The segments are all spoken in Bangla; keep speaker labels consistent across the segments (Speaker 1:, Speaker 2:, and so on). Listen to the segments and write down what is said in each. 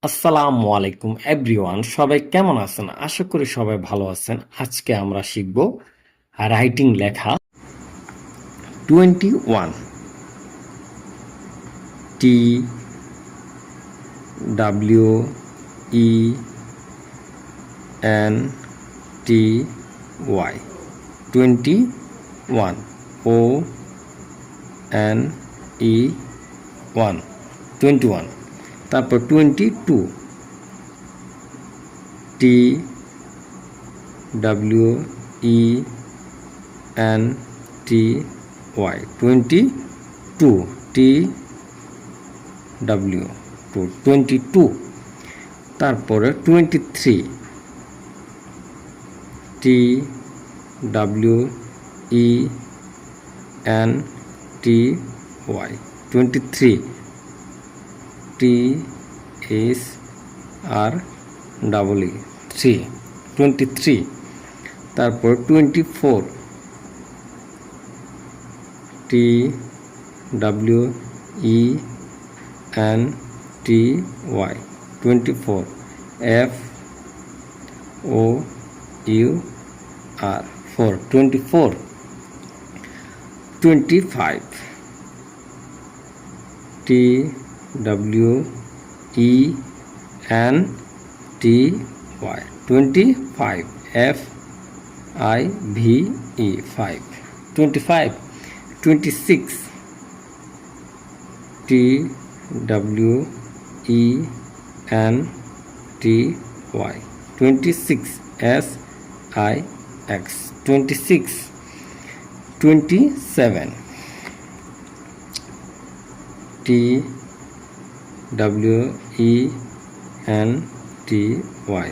Speaker 1: আসসালামু আলাইকুম এভরিওয়ান, সবাই কেমন আছেন? আশা করি সবাই ভালো আছেন। আজকে আমরা শিখব রাইটিং লেখা। 21 T W E N T Y 21 O N E 1 21। তারপর 22 T W E N T Y 22 T W 22। তারপরে 23 T W E N T Y 23 T S R double E 3 23। তারপর 24 T W E N T Y 24 F O U R 4 24। 25 T W E N T Y 25 F I V E 5 25। 26 T W E N T Y 26 S I X 26। 27 T W E N T Y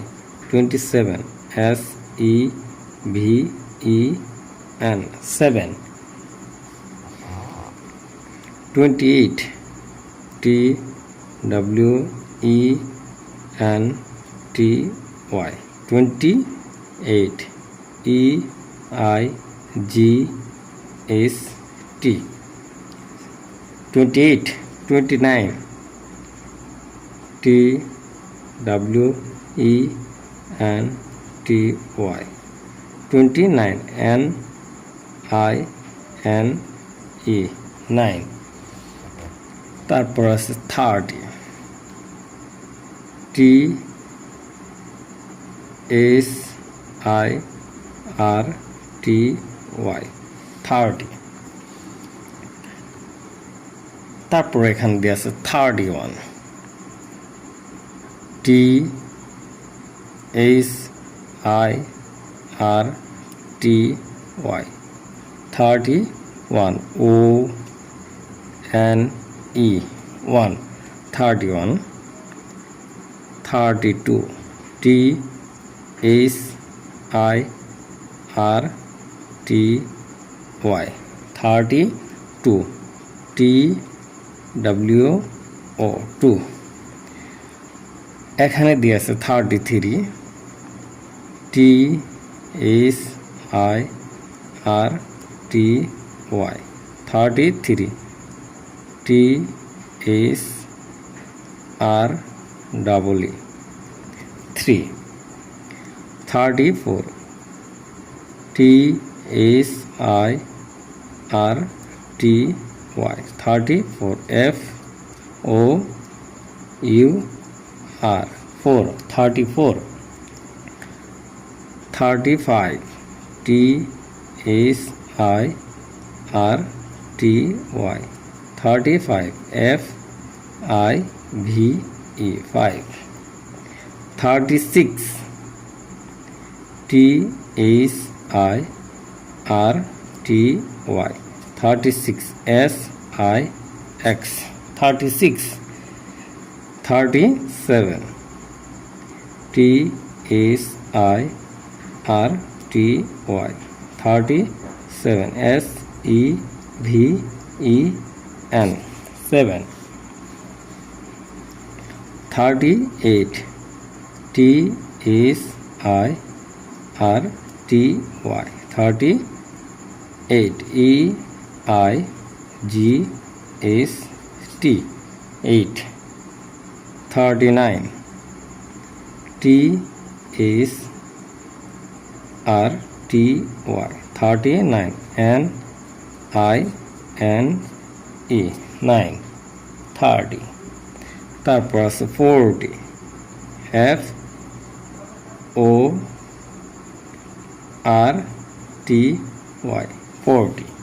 Speaker 1: 27 S E V E N 7। 28 T W E N T Y 28 E I G S T 28। 29 T W E N T Y 29 N I N E 9। তারপর আছে 30 T S I R T Y 30। তারপর এখান দিয়ে আছে 31 T H I R T Y 31 O N E 1 31। 32 T H I R T Y 32 T W O 2। এখানে দিয়ে আছে 33 T H I R T Y 33 T H R double E 3। 34 T H I R T Y 34 F O U R 4 34। 35 T H I R T Y 35 F I V E 5। 36 T H I R T Y 36 S I X 36। 37 T H I R T Y 37 S E V E N 7। 38 T H I R T Y 38 E I G S T 8। 39 T H R T Y 39 N I N E 9 30। তারপর আছে 40 এফ ও আর টি ওয়াই 40।